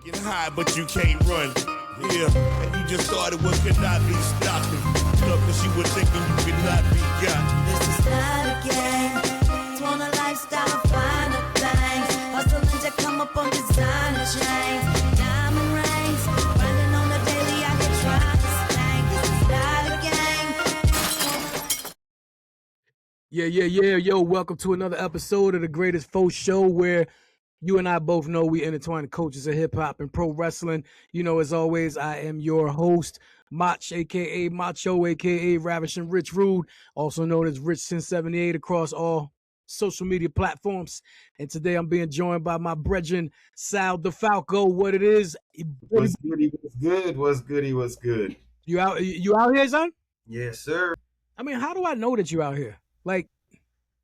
Get high, but you can't run. Yeah, and you just started what could not be stopped. Stuff that you were thinking you could not be got. This is not a game. It's one a lifestyle, finer things. Hustling to come up on designer chains. Diamond rings. Grinding on the daily, I can try to slang. This is not a game. Yo, welcome to another episode of the Greatest F.O.E show where you and I both know we intertwine the cultures of hip-hop and pro wrestling. You know, as always, I am your host, Mach, a.k.a. Macho, a.k.a. Ravishing Rich Rude, also known as Rich Sin 78 across all social media platforms. And today I'm being joined by my brethren, Sal DeFalco. What it is? What's good? You out here, son? Yes, sir. I mean, how do I know that you out here? Like,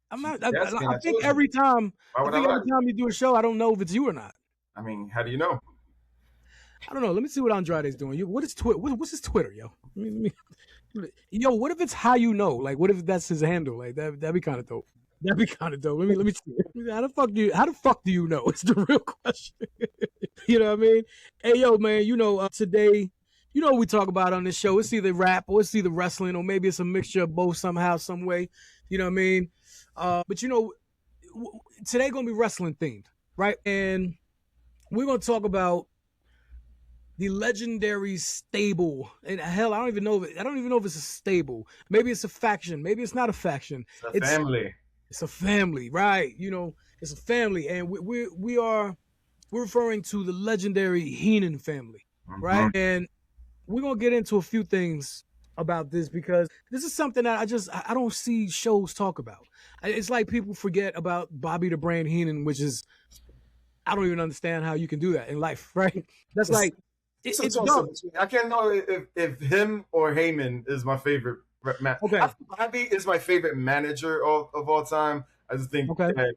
I'm not. I think you. every time. Why I think every time you do a show, I don't know if it's you or not. I mean, how do you know? I don't know. Let me see what Andrade's doing. What is Twitter? What's his Twitter, yo? Yo, what if it's how you know? Like, what if that's his handle? Like, that'd be kind of dope. That'd be kind of dope. Let me see. How the fuck do you know? It's the real question. You know what I mean? Hey, yo, man. You know, today, you know what we talk about on this show? It's either rap or it's either wrestling or maybe it's a mixture of both somehow, some way. You know what I mean? But you know, today gonna be wrestling themed, right? And we're gonna talk about the legendary stable. And hell, I don't even know if it's a stable. Maybe it's a faction. Maybe it's not a faction. It's a family. It's a family, right? You know, it's a family, and we're referring to the legendary Heenan family, right? And we're gonna get into a few things about this because this is something that I don't see shows talk about. It's like people forget about Bobby the Brain Heenan, which is, I don't even understand how you can do that in life, right? That's like, it's dumb. I can't know if him or Heyman is my favorite. Okay. Bobby is my favorite manager of all time. I just think that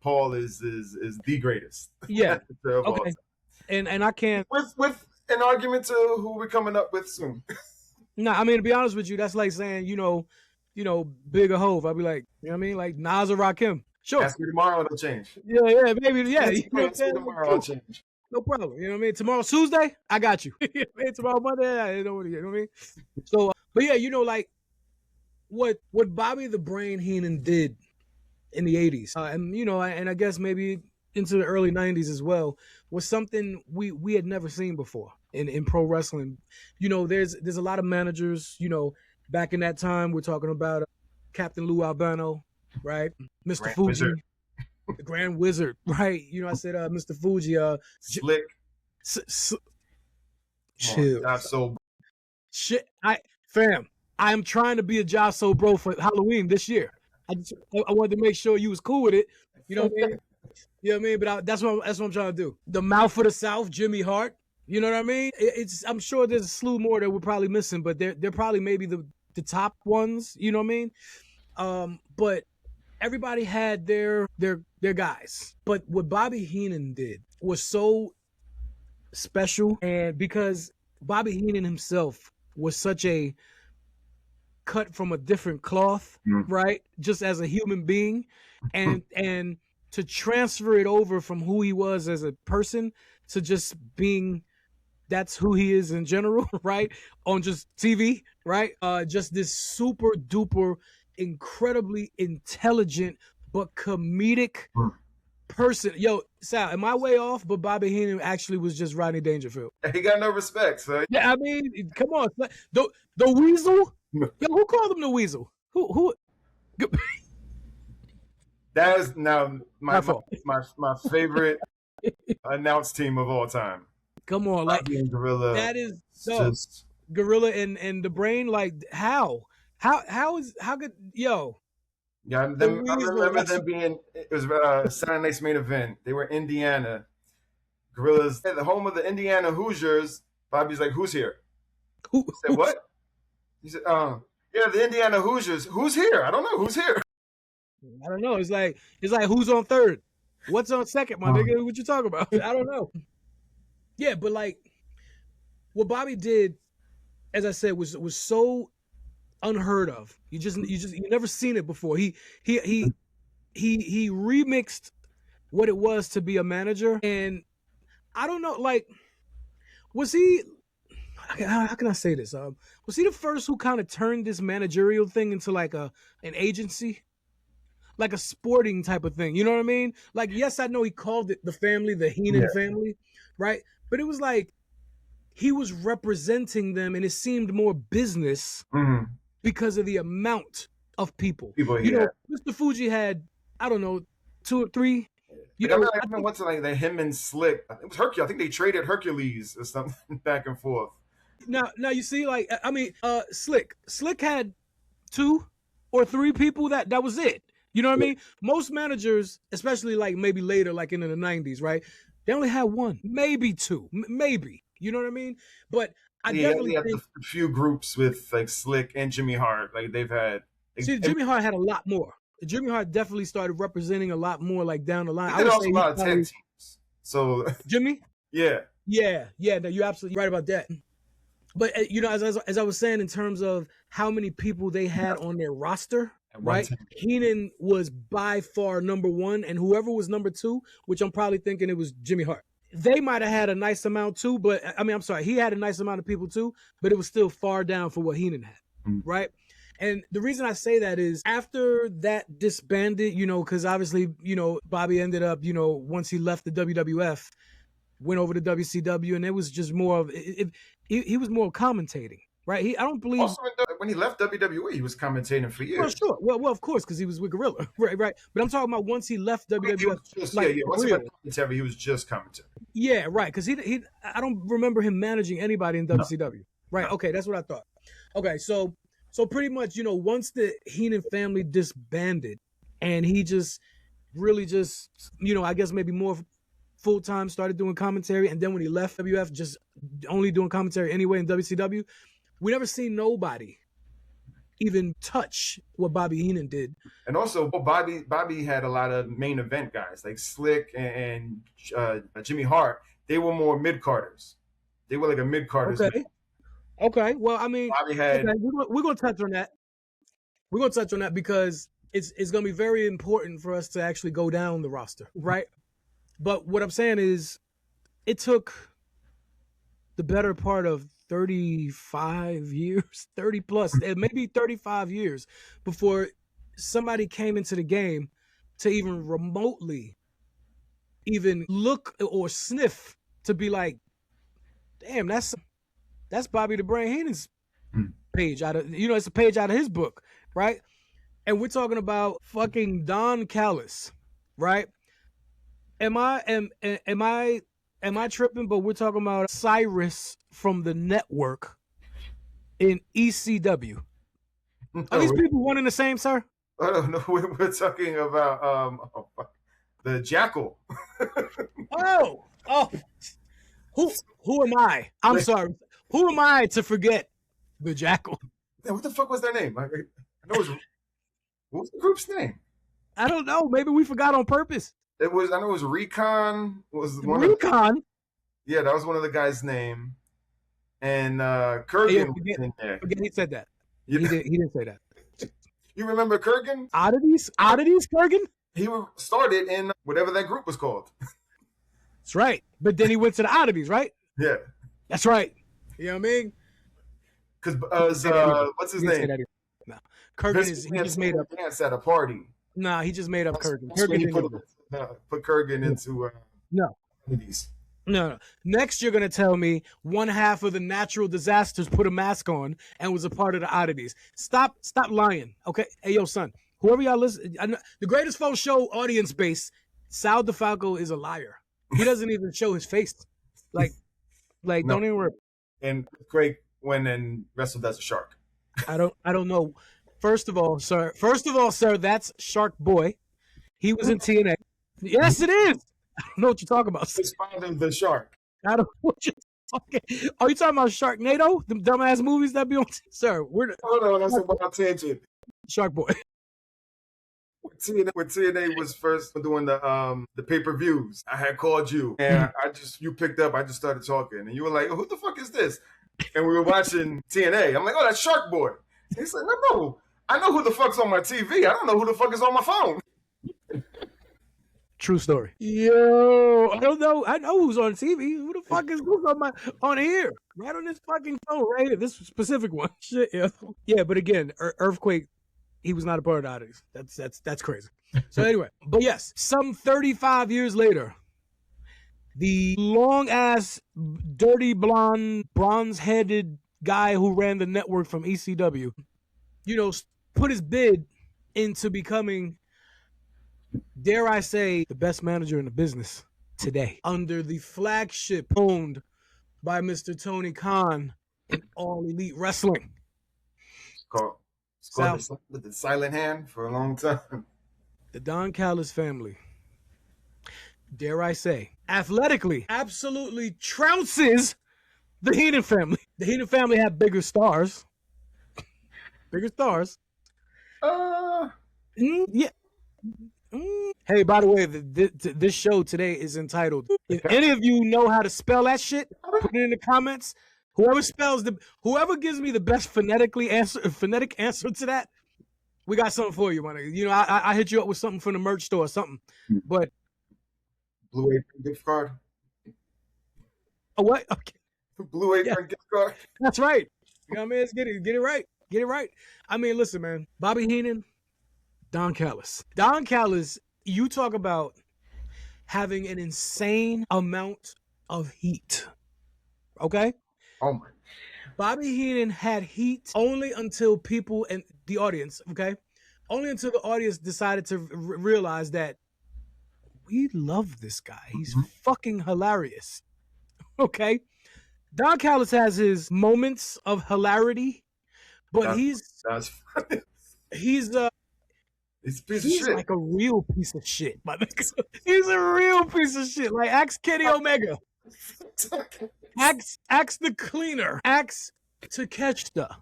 Paul is the greatest. Yeah. Of all Okay. time. And I can't With an argument to who we're coming up with soon. No, I mean, to be honest with you, that's like saying, you know, Big or Hove. I'll be like, you know what I mean? Like Nas or Rakim. Sure. Ask me tomorrow, it'll change. Yeah, maybe, yeah. Ask You know what I'm saying? tomorrow, it'll change. No problem. You know what I mean? Tomorrow's Tuesday, I got you. Tomorrow Monday, you know what I mean? So, but yeah, you know, like what Bobby the Brain Heenan did in the 80s, and you know, and I guess maybe into the early 90s as well, was something we had never seen before in pro wrestling. You know, there's a lot of managers, you know, back in that time. We're talking about Captain Lou Albano, right? Mr. Grand Fuji, Wizard. the Grand Wizard, right? You know, I said Mr. Fuji, Slick. Chill. So Shit, I am trying to be a Josso bro for Halloween this year. I wanted to make sure you was cool with it. You know what I mean? You know what I mean? But that's what I'm trying to do. The Mouth of the South, Jimmy Hart. You know what I mean? I'm sure there's a slew more that we're probably missing, but they're probably maybe the top ones. You know what I mean? But everybody had their guys. But what Bobby Heenan did was so special, and because Bobby Heenan himself was such a cut from a different cloth, right? Just as a human being, and to transfer it over from who he was as a person to just being that's who he is in general, right? On just TV, right? Just this super duper, incredibly intelligent but comedic person. Yo, Sal, am I way off? But Bobby Heenan actually was just Rodney Dangerfield. he got no respect, so Yeah, I mean, come on, the Weasel. Yo, who called him the Weasel? Who? that is now my favorite announced team of all time. Come on, like Gorilla. that is just Gorilla and the Brain. Like how good? Yo, yeah. I remember them being. It was Saturday Night's Main Event. They were in Indiana. Gorillas, the home of the Indiana Hoosiers. Bobby's like, "Who's here?" Who I said, "What?" He said, yeah, the Indiana Hoosiers. Who's here? I don't know. Who's here? I don't know. It's like who's on third? What's on second, my nigga? What you talking about? I don't know. Yeah, but like what Bobby did, as I said, was so unheard of. You never seen it before. He remixed what it was to be a manager, and I don't know. Like, was he? How can I say this? Was he the first who kind of turned this managerial thing into like an agency, like a sporting type of thing? You know what I mean? Like, yes, I know he called it the family, the Heenan family, right? But it was like he was representing them, and it seemed more business because of the amount of people. You know, Mr. Fuji had, I don't know, 2 or 3. I remember once like him and Slick. It was Hercules. I think they traded Hercules or something back and forth. Now you see, like, I mean, Slick had 2 or 3 people. That was it. You know what I mean? Most managers, especially like maybe later, like in the 90s, right? They only had 1, maybe 2, maybe. You know what I mean? But I definitely think a few groups with like Slick and Jimmy Hart. Like they've had. Jimmy Hart had a lot more. Jimmy Hart definitely started representing a lot more, like down the line. I would say a lot of 10 teams. So Jimmy? Yeah. No, you're absolutely right about that. But you know, as I was saying, in terms of how many people they had on their roster, right? Heenan was by far number 1, and whoever was number 2, which I'm probably thinking it was Jimmy Hart. They might have had a nice amount too, but I mean, I'm sorry, he had a nice amount of people too, but it was still far down for what Heenan had, right? And the reason I say that is after that disbanded, you know, because obviously, you know, Bobby ended up, you know, once he left the WWF, went over to WCW, and it was just more of he was more commentating, right? I don't believe. Also, when he left WWE, he was commentating for years. Well, sure. Well, of course, because he was with Gorilla, right. But I'm talking about once he left WWF. Once he went commentary, he was just commentating. Yeah, right. Because he I don't remember him managing anybody in WCW. Right. No. Okay, that's what I thought. Okay, so pretty much, you know, once the Heenan family disbanded, and he just really just, you know, I guess maybe more full-time started doing commentary, and then when he left WF, just only doing commentary anyway in WCW, we never seen nobody even touch what Bobby Heenan did. And also, Bobby had a lot of main event guys like Slick and Jimmy Hart. They were more mid-carders. They were like a mid-carders. Okay. Well, I mean, Bobby had. Okay, we're gonna touch on that. We're gonna touch on that because it's gonna be very important for us to actually go down the roster, right? But what I'm saying is, it took the better part of 35 years, 30 plus, maybe 35 years before somebody came into the game to even remotely even look or sniff to be like, damn, that's Bobby the Brain Heenan's page out of, you know, it's a page out of his book, right? And we're talking about fucking Don Callis, right? Am I tripping? But we're talking about Cyrus from the network in ECW. Are these people one and the same, sir? I don't know. We're talking about the Jackal. Oh, who am I? I'm sorry. Who am I to forget the Jackal? What the fuck was their name? I know what was the group's name? I don't know.Maybe we forgot on purpose. I know it was Recon. Recon? Yeah, that was one of the guys' name. And Kurgan was in there. Forget he said that. He didn't say that. You remember Kurgan? Oddities, Kurgan? He started in whatever that group was called. That's right. But then he went to the Oddities, right? Yeah. That's right. You know what I mean? Because what's his name? No. Kurgan he just made up. Dance at a party. Nah, he just made up Kurgan. Put Kurgan into No. Oddities. No. Next, you're gonna tell me one half of the Natural Disasters put a mask on and was a part of the Oddities. Stop lying. Okay. Hey, yo, son. Whoever y'all listen, the Greatest F.O.E. show audience base, Sal DeFalco is a liar. He doesn't even show his face. Like no. Don't even worry. And Craig went and wrestled as a shark. I don't know. First of all, sir, that's Shark Boy. He was in TNA. Yes, it is. I don't know what you're talking about. His father, the shark. I don't know what you're talking. Are you talking about Sharknado? Them dumbass movies that be on? Sir, hold on, that's about tangent. Shark Boy. When TNA was first doing the pay-per-views, I had called you and you picked up, I just started talking and you were like, oh, who the fuck is this? And we were watching TNA. I'm like, oh, that's Shark Boy. He said, no, I know who the fuck's on my TV. I don't know who the fuck is on my phone. True story. Yo, I don't know. I know who's on TV. Who the fuck is who's on here? Right on this fucking phone, right here. This specific one. Shit, yeah. Yeah, but again, Earthquake, he was not a part of the oddities. That's crazy. So anyway, but yes, some 35 years later, the long ass, dirty blonde, bronze-headed guy who ran the network from ECW, put his bid into becoming, dare I say, the best manager in the business today, under the flagship owned by Mr. Tony Khan in All Elite Wrestling. It's called the Silent Hand for a long time. The Don Callis family, dare I say, athletically, absolutely trounces the Heenan family. The Heenan family have bigger stars. Yeah. Hey, by the way, this show today is entitled, if any of you know how to spell that shit, put it in the comments. Whoever gives me the best phonetic answer to that, we got something for you, man. I hit you up with something from the merch store or something. But Blue Apron gift card. Oh, what? Okay. Blue Apron gift card. That's right. You know what I mean? Let's get it right. Get it right. I mean, listen, man. Bobby Heenan, Don Callis. Don Callis, you talk about having an insane amount of heat. Okay? Oh my. Bobby Heenan had heat only until people and the audience, okay? Only until the audience decided to realize that we love this guy. He's fucking hilarious. Okay? Don Callis has his moments of hilarity, but he's funny. He's a piece of shit. Like a real piece of shit. He's a real piece of shit. Like, ask Kenny Omega. Ask the cleaner. Ask Takeshita.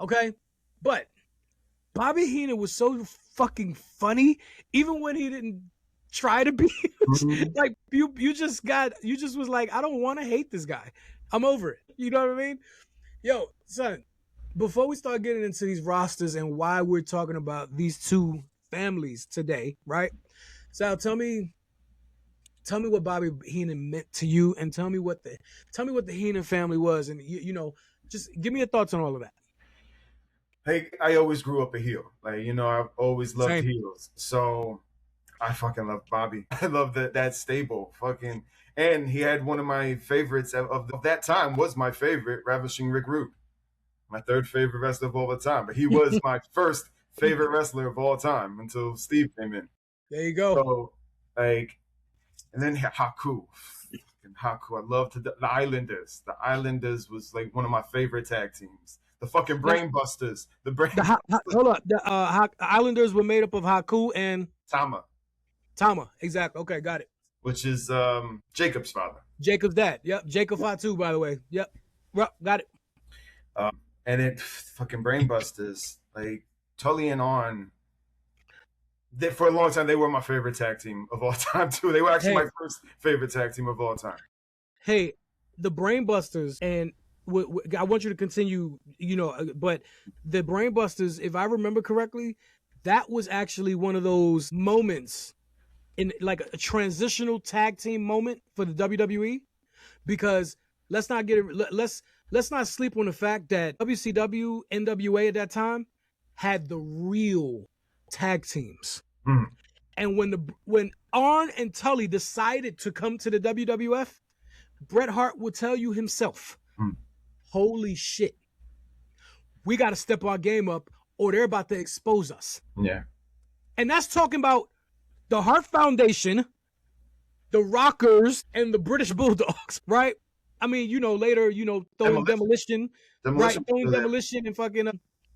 Okay? But Bobby Heenan was so fucking funny, even when he didn't try to be. Like, you just was like, I don't want to hate this guy. I'm over it. You know what I mean? Yo, son, before we start getting into these rosters and why we're talking about these two families today, right? Sal, tell me what Bobby Heenan meant to you, and tell me what the Heenan family was, and just give me your thoughts on all of that. Hey, I always grew up a heel. Like, I've always loved Same. heels. So I fucking love Bobby. I love that stable. Fucking, and he had one of my favorites of that time was my favorite, Ravishing Rick Rude. My third favorite wrestler of all the time. But he was my first favorite wrestler of all time until Steve came in. There you go. So, like, and then Haku. Haku. I loved the Islanders. The Islanders was like one of my favorite tag teams. The fucking Brainbusters. Hold on. The Islanders were made up of Haku and Tama. Exactly. Okay, got it. Which is Jacob's father. Jacob's dad. Yep. Jacob Fatu, by the way. Yep. Got it. And it fucking Brainbusters, like Tully and Arn. For a long time, they were my favorite tag team of all time too. They were actually my first favorite tag team of all time. Hey, the Brainbusters, and I want you to continue, but the Brainbusters, if I remember correctly, that was actually one of those moments in like a transitional tag team moment for the WWE, because let's not sleep on the fact that WCW, NWA at that time had the real tag teams. And when Arn and Tully decided to come to the WWF, Bret Hart will tell you himself, holy shit, we got to step our game up or they're about to expose us. Yeah. And that's talking about the Hart Foundation, the Rockers, and the British Bulldogs, right? I mean, later, throwing Demolition, right? Throwing Demolition and fucking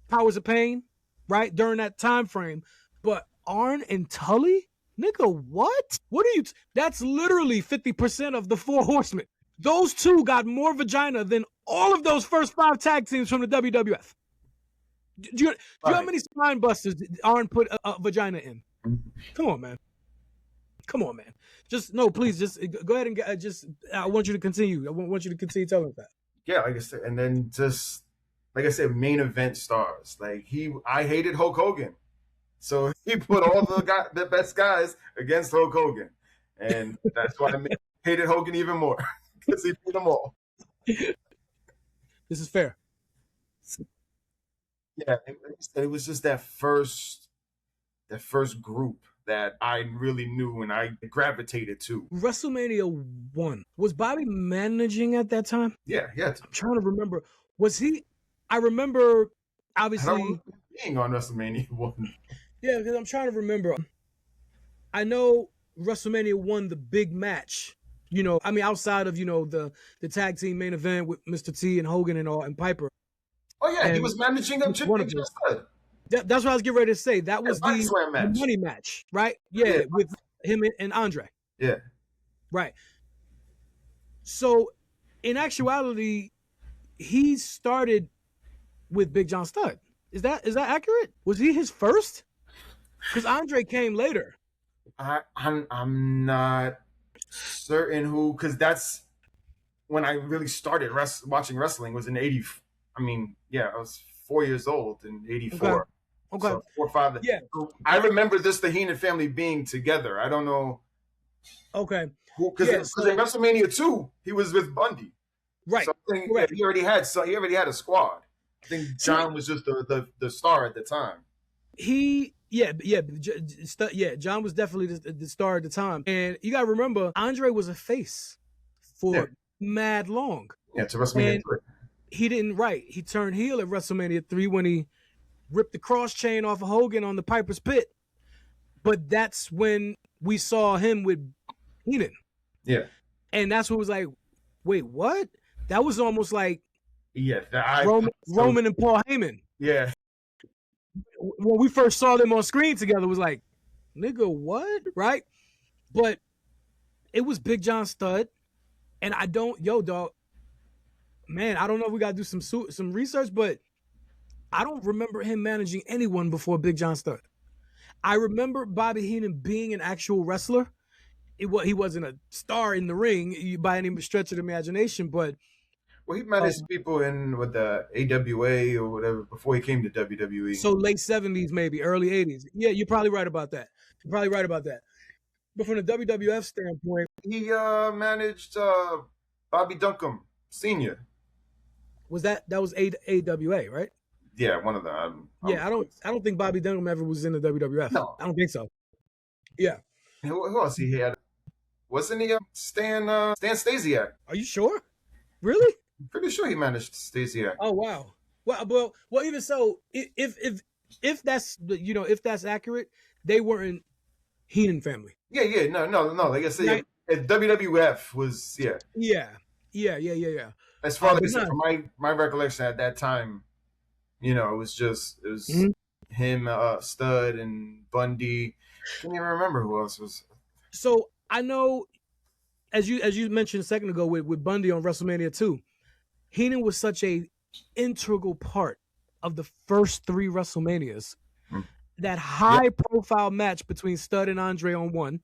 Powers of Pain, right? During that time frame. But Arn and Tully? Nigga, what? What are you? That's literally 50% of the Four Horsemen. Those two got more vagina than all of those first 5 tag teams from the WWF. Do you know how many spine busters Arn put a vagina in? Come on, man. Please, just go ahead and I want you to continue. I want you to continue telling us that. Yeah, like I said, and then just, like I said, main event stars. Like I hated Hulk Hogan. So he put all the best guys against Hulk Hogan. And that's why I hated Hogan even more, because he beat them all. This is fair. Yeah, it was just that first group that I really knew and I gravitated to. WrestleMania 1. Was Bobby managing at that time? Yeah. I'm trying to remember. Was he? I remember, obviously. I don't remember being on WrestleMania 1. Yeah, because I'm trying to remember. I know WrestleMania 1, the big match. You know, I mean, outside of, you know, the tag team main event with Mr. T and Hogan and Piper. Oh, yeah, he was managing them. That's what I was getting ready to say. That was the money match, right? Yeah, with him and André. Yeah. Right. So, in actuality, he started with Big John Studd. Is that accurate? Was he his first? Because André came later. I'm not certain who, because that's when I really started watching wrestling, was in 80. I mean, yeah, I was 4 years old in 84. Okay. So 4 or 5. Yeah. I remember the Heenan family being together. I don't know. Okay. Because in WrestleMania 2, he was with Bundy. Right. So I think he already had a squad. I think John was just the star at the time. John was definitely the star at the time. And you got to remember, André was a face for mad long. Yeah, to WrestleMania 3. He didn't, he turned heel at WrestleMania 3 when he ripped the cross chain off of Hogan on the Piper's Pit. But that's when we saw him with Heenan. Yeah. And that's what was like, wait, what? That was almost like Roman and Paul Heyman. Yeah. When we first saw them on screen together, it was like, nigga, what? Right? But it was Big John Studd. And I don't know if we got to do some research, but I don't remember him managing anyone before Big John Studd. I remember Bobby Heenan being an actual wrestler. He wasn't a star in the ring by any stretch of the imagination, but he managed people with the AWA or whatever before he came to WWE. So late 70s, maybe early 80s. Yeah, you're probably right about that. But from the WWF standpoint, he managed Bobby Duncombe Sr. Was that was AWA, right? Yeah, one of them. I don't think Bobby Duncombe ever was in the WWF. No, I don't think so. Yeah. Who else he had? Wasn't he Stan Stasiak? Are you sure? Really? I'm pretty sure he managed Stasiak. Oh wow. Well, even so, if that's accurate, they weren't Heenan family. Yeah. No. Like I said, WWF was Yeah. As far as from my recollection at that time, it was him, Studd, and Bundy. I can't even remember who else was. So I know, as you mentioned a second ago with Bundy on WrestleMania 2, Heenan was such a integral part of the first 3 WrestleManias. That high profile match between Studd and André on one.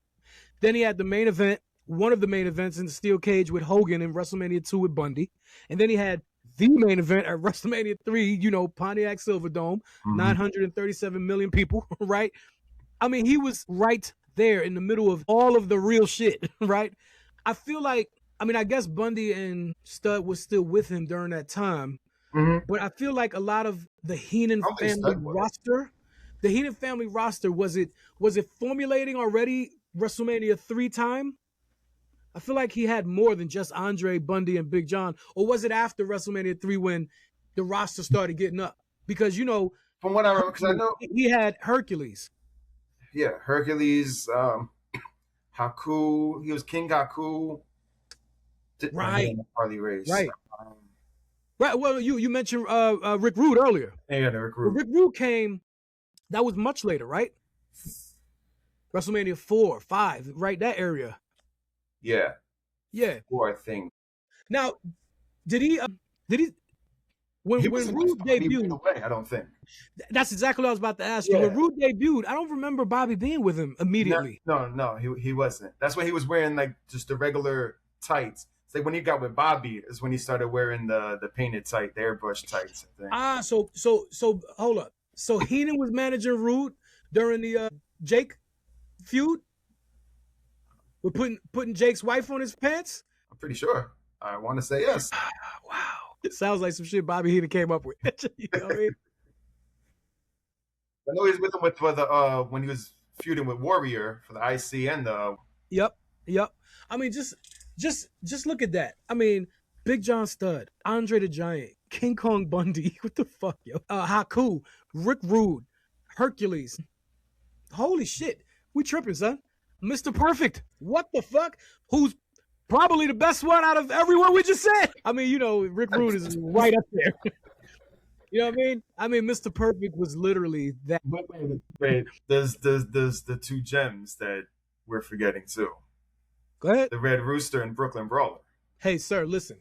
Then he had the main event, one of the main events in the steel cage with Hogan in WrestleMania 2 with Bundy. And then he had the main event at WrestleMania 3, Pontiac Silverdome, 937 million people, right? I mean, he was right there in the middle of all of the real shit, right? I feel like, I guess Bundy and Studd was still with him during that time, but I feel like a lot of the Heenan family roster, was it formulating already WrestleMania 3 time? I feel like he had more than just André, Bundy, and Big John, or was it after WrestleMania 3 when the roster started getting up? Because from what I remember, because I know he had Hercules. Yeah, Hercules, Haku. He was King Haku. Right. Harley Race. Right. Right. Well, you mentioned Rick Rude earlier. Yeah, Rick Rude. Rick Rude came. That was much later, right? WrestleMania 4, 5, right? That area. Yeah. 4, I think. Now, did he? When Rude debuted, away, I don't think. That's exactly what I was about to ask you. When Rude debuted, I don't remember Bobby being with him immediately. No, he wasn't. That's when he was wearing like just the regular tights. It's like when he got with Bobby is when he started wearing the painted tight, the airbrush tights. I think. So hold up. So Heenan was managing Rude. during the Jake feud? We're putting Jake's wife on his pants? I'm pretty sure. I want to say yes. Wow. It sounds like some shit Bobby Heenan came up with. You know what I mean? I know he's with him for the when he was feuding with Warrior for the IC and the. Yep. I mean, just look at that. I mean, Big John Studd, Andre the Giant, King Kong Bundy. What the fuck, yo? Haku, Rick Rude, Hercules. Holy shit. We tripping, son. Mr. Perfect. What the fuck? Who's probably the best one out of everyone we just said? I mean, you know, Rick Rude is right up there. You know what I mean? I mean, Mr. Perfect was literally that. Wait, there's the two gems that we're forgetting too. Go ahead. The Red Rooster and Brooklyn Brawler. Hey, sir, listen.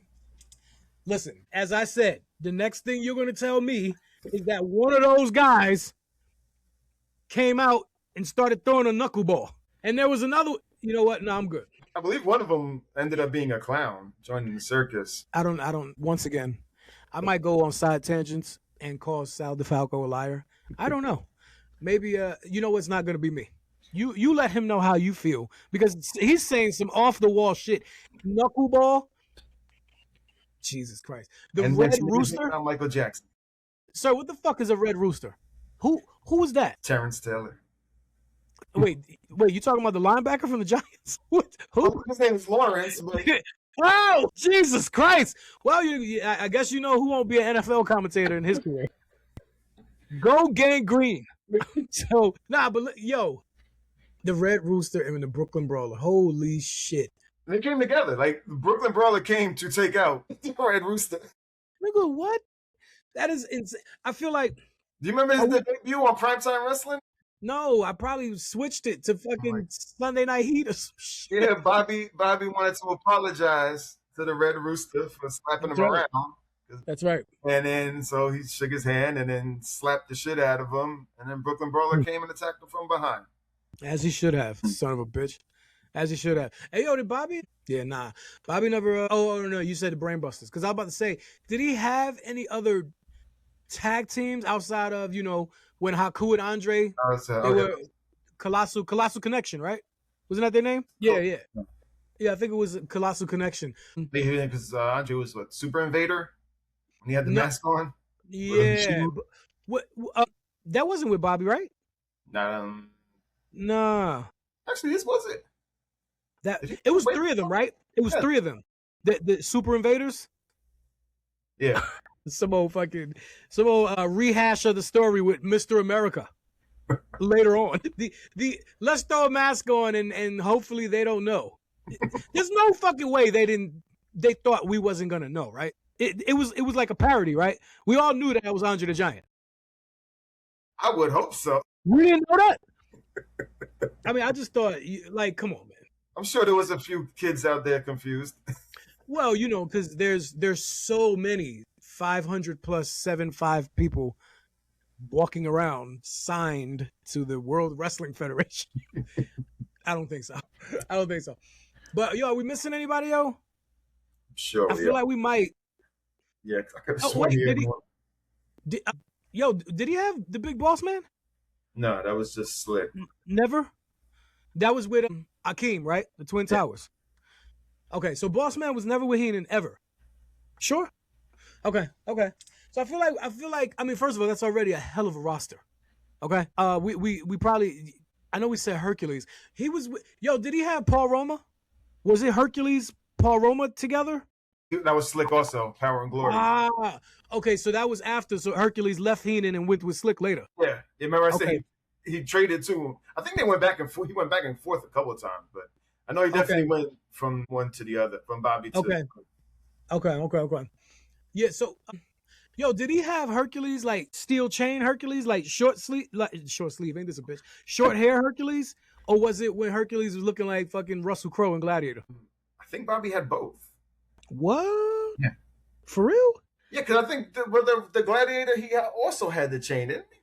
As I said, the next thing you're going to tell me is that one of those guys came out and started throwing a knuckleball. And there was another, you know what? No, I'm good. I believe one of them ended up being a clown, joining the circus. I don't, once again, I might go on side tangents and call Sal DeFalco a liar. I don't know. Maybe, you know what's not going to be me. You let him know how you feel, because he's saying some off the wall shit. Knuckleball. Jesus Christ. The Red Rooster. Michael Jackson. Sir, what the fuck is a Red Rooster? Who is that? Terrence Taylor. Wait, you talking about the linebacker from the Giants? What? Who? His name is Lawrence. But... Oh, Jesus Christ. Well, I guess you know who won't be an NFL commentator in his career. Go Gang Green. So, but yo, the Red Rooster and the Brooklyn Brawler. Holy shit. They came together. Like, the Brooklyn Brawler came to take out the Red Rooster. Nigga, what? That is insane. I feel like... Do you remember his debut on Primetime Wrestling? No, I probably switched it to fucking Sunday Night Heat or some shit. Yeah, Bobby wanted to apologize to the Red Rooster for slapping him around. That's right. And then, so he shook his hand and then slapped the shit out of him. And then Brooklyn Brawler came and attacked him from behind. As he should have, son of a bitch. As he should have. Hey, yo, did Bobby? Yeah, nah. Bobby never... Oh, no, you said the Brainbusters. Because I was about to say, did he have any other tag teams outside of, you know, when Haku and Andre, they were Colossal Connection, right? Wasn't that their name? Yeah. Yeah, I think it was Colossal Connection. Because Andre was what, Super Invader? When he had the mask on? Yeah. That wasn't with Bobby, right? Nah. Actually, this was it. It was three of them, right? It was three of them. The Super Invaders? Yeah. Some old rehash of the story with Mr. America later on. The let's throw a mask on and hopefully they don't know. There's no fucking way they thought we wasn't gonna know, right? It was like a parody, right? We all knew that was Andre the Giant. I would hope so. We didn't know that. I mean, I just thought, like, come on, man. I'm sure there was a few kids out there confused. Well, you know, because there's so many 500 plus 75 people walking around signed to the World Wrestling Federation. I don't think so. But yo, are we missing anybody, yo? Sure. I feel like we might. Yeah, I could have sworn did he have the Big Boss Man? No, that was just Slick. Never. That was with Akeem, right? The Twin Towers. Okay, so Boss Man was never with Heenan ever. Sure. Okay. So I feel like I mean, first of all, that's already a hell of a roster. Okay. We probably, I know we said Hercules. He was did he have Paul Roma? Was it Hercules, Paul Roma together? That was Slick also, Power and Glory. Okay, so that was after. So Hercules left Heenan and went with Slick later. Yeah. Remember I said he traded to, I think they went back and forth. He went back and forth a couple of times, but I know he definitely went from one to the other, from Bobby to. Okay. Yeah, so, did he have Hercules, like steel chain Hercules, like short sleeve, ain't this a bitch? Short hair Hercules? Or was it when Hercules was looking like fucking Russell Crowe in Gladiator? I think Bobby had both. What? Yeah. For real? Yeah, because I think the Gladiator, he also had the chain, didn't he?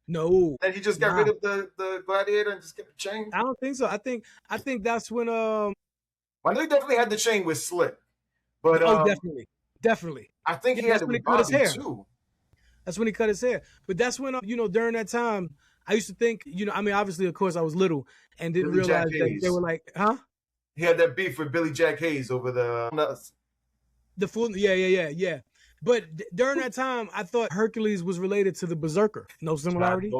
No. And he just got rid of the Gladiator and just kept the chain? I don't think so. I think that's when I know he definitely had the chain with Slick. But definitely. I think he had it with Bobby too. That's when he cut his hair. But that's when during that time, I used to think, you know, I mean, obviously, of course, I was little and didn't Billy Jack realize that they Hayes. were like, huh? He had that beef with Billy Jack Hayes over The full, yeah. But during that time, I thought Hercules was related to the Berserker. No similarity.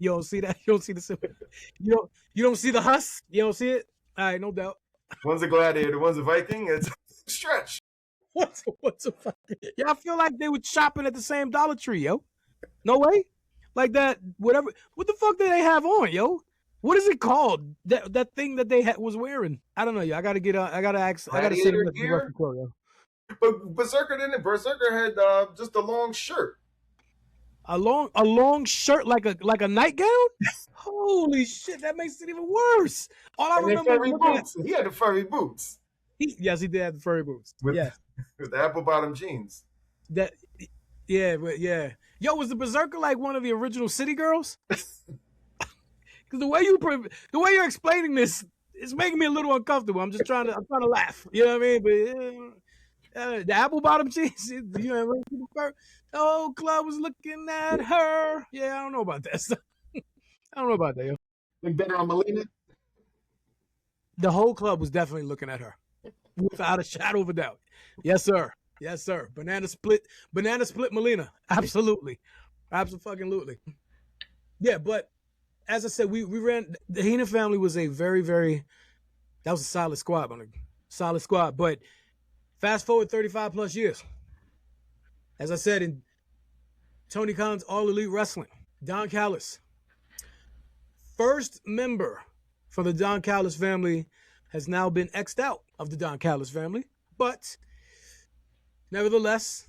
You don't see that. You don't see the similarity. You don't see the husk. You don't see it. All right, no doubt. One's a gladiator, one's a Viking. It's a stretch. What's a fucking? Yeah, I feel like they were shopping at the same Dollar Tree, yo. No way. Like that. Whatever. What the fuck did they have on, yo? What is it called? That thing that they was wearing? I don't know, yo. I gotta get. I gotta ask. I gotta see the gear? quote, yo. But Berserker didn't. Berserker had just a long shirt. A long shirt like a nightgown? Holy shit, that makes it even worse. All I remember furry boots. He had the furry boots. Yes, he did have the furry boots. With the apple bottom jeans. Yeah. Yo, was the Berserker like one of the original City Girls? Because the way you're explaining this, it's making me a little uncomfortable. I'm trying to laugh. You know what I mean? But the apple bottom jeans, you know, the whole club was looking at her. Yeah, I don't know about that stuff. I don't know about that, yo. Look better on Melina. The whole club was definitely looking at her, without a shadow of a doubt. Yes, sir. Banana split Melina. Absolutely. Absolutely. Yeah, but as I said, we ran, the Heenan family was a very, very, that was a solid squad. But fast forward 35 plus years. As I said, in Tony Khan's All Elite Wrestling, Don Callis, first member for the Don Callis family, has now been X'd out of the Don Callis family. But nevertheless,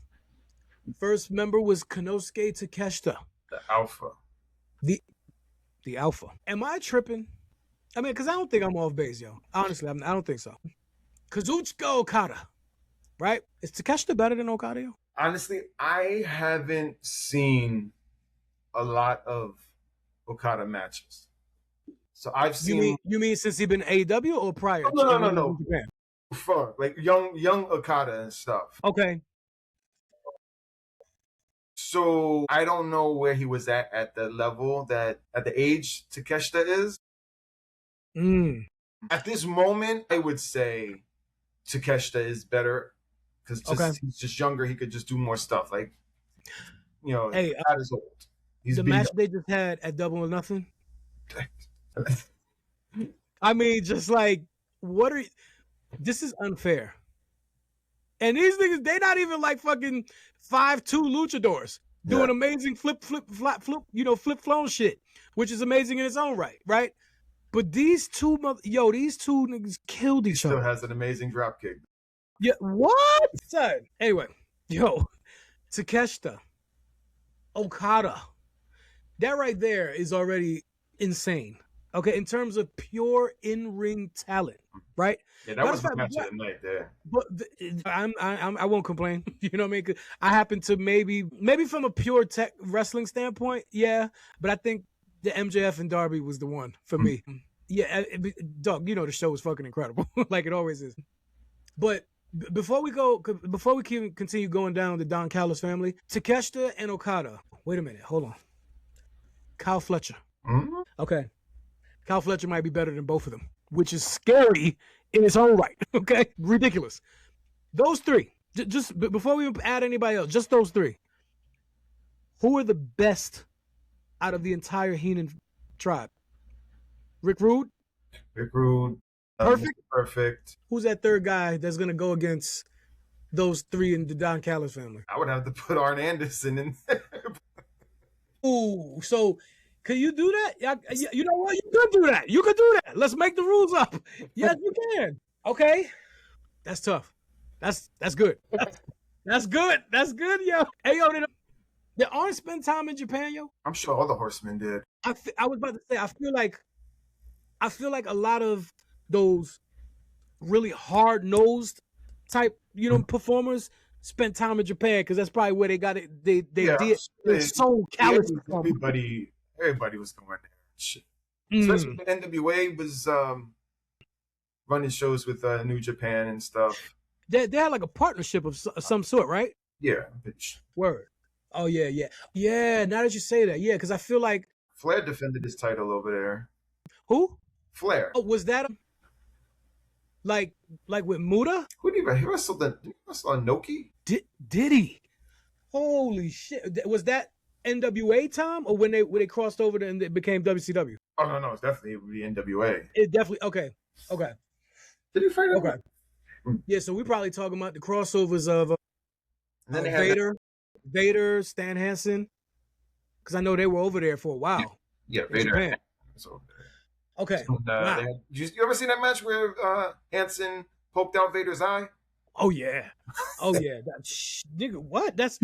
first member was Konosuke Takeshita. The Alpha. The Alpha. Am I tripping? I mean, because I don't think I'm off base, yo. Honestly, I don't think so. Kazuchika Okada, right? Is Takeshita better than Okada, yo? Honestly, I haven't seen a lot of Okada matches. So I've seen. You mean since he been AEW or prior? No. Before, like young Okada and stuff. Okay. So I don't know where he was at the level at the age Takeshita is. At this moment, I would say Takeshita is better because he's just younger. He could just do more stuff. Like, you know, not as old. The match they just had at Double or Nothing. I mean, just like, this is unfair. And these niggas, they not even like fucking 5'2" luchadors doing amazing flip, you know, flip-flown shit, which is amazing in its own right? But these two niggas killed each other. Still has an amazing drop kick. Yeah, what? Son. Anyway, Takeshita, Okada, that right there is already insane. Okay, in terms of pure in-ring talent, right? Yeah, that was the match of the night there. But I won't complain. You know what I mean? 'Cause I happen to maybe from a pure tech wrestling standpoint, yeah. But I think the MJF and Darby was the one for me. Yeah, Doug, you know the show was fucking incredible, like it always is. But before we continue going down the Don Callis family, Takeshita and Okada. Wait a minute, hold on. Kyle Fletcher. Mm-hmm. Okay. Kyle Fletcher might be better than both of them, which is scary in its own right. Okay, ridiculous. Those three, just before we add anybody else, just those three. Who are the best out of the entire Heenan tribe? Rick Rude. Perfect. Who's that third guy that's gonna go against those three in the Don Callis family? I would have to put Arn Anderson in there. Ooh, so. Can you do that? You know what? You could do that. Let's make the rules up. Yes, you can. Okay. That's tough. That's good. That's good. That's good, yo. Hey, yo, did Arn spend time in Japan, yo? I'm sure all the horsemen did. I was about to say, I feel like a lot of those really hard-nosed type, performers spent time in Japan because that's probably where they got it. They so callous. Everybody was going there. Shit. Especially when NWA was running shows with New Japan and stuff. They had like a partnership of some sort, right? Yeah. Word. Oh, yeah. Yeah, now that you say that, yeah, because I feel like Flair defended his title over there. Who? Flair. Oh, was that like with Muda? Who did he wrestle? Did he wrestle Inoki? Did he? Holy shit! Was that NWA time or when they crossed over and it became WCW? Oh no, it's definitely the NWA. It definitely okay. Did he fight? Okay. Yeah, so we probably talking about the crossovers of And then they had Vader, Stan Hansen, because I know they were over there for a while. Yeah, in Vader. Japan. So, Okay. wow. You ever seen that match where Hansen poked out Vader's eye? Oh yeah. Nigga, what? That's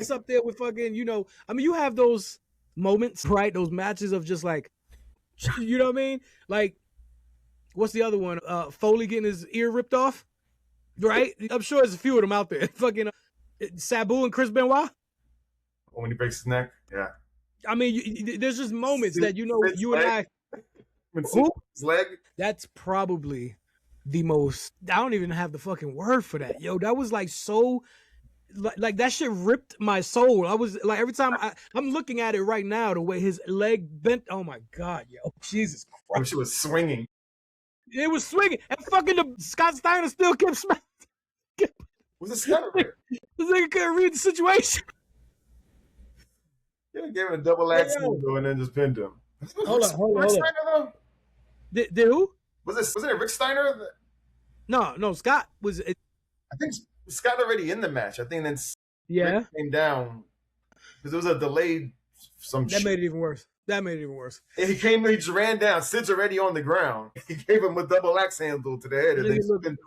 up there with fucking. I mean, you have those moments, right? Those matches of just like, you know what I mean? Like, what's the other one? Foley getting his ear ripped off, right? I'm sure there's a few of them out there. Fucking Sabu and Chris Benoit. When he breaks his neck, yeah. I mean, there's just moments that you and I. His leg. That's probably the most. I don't even have the fucking word for that. Yo, that was like so. Like that shit ripped my soul. I was like, every time I'm looking at it right now, the way his leg bent. Oh my god, yo, Jesus Christ! She was swinging. It was swinging, and fucking the Scott Steiner still kept smacking. Was it Steiner? This nigga couldn't read the situation. Yeah, gave him a double axe and then just pinned him. Hold on. Steiner, though? Did who? Was it Rick Steiner? No. Scott was. I think Scott already in the match. I think then Yeah. Rick came down because it was a delayed That made it even worse. And he just ran down. Sid's already on the ground. He gave him a double axe handle to the head.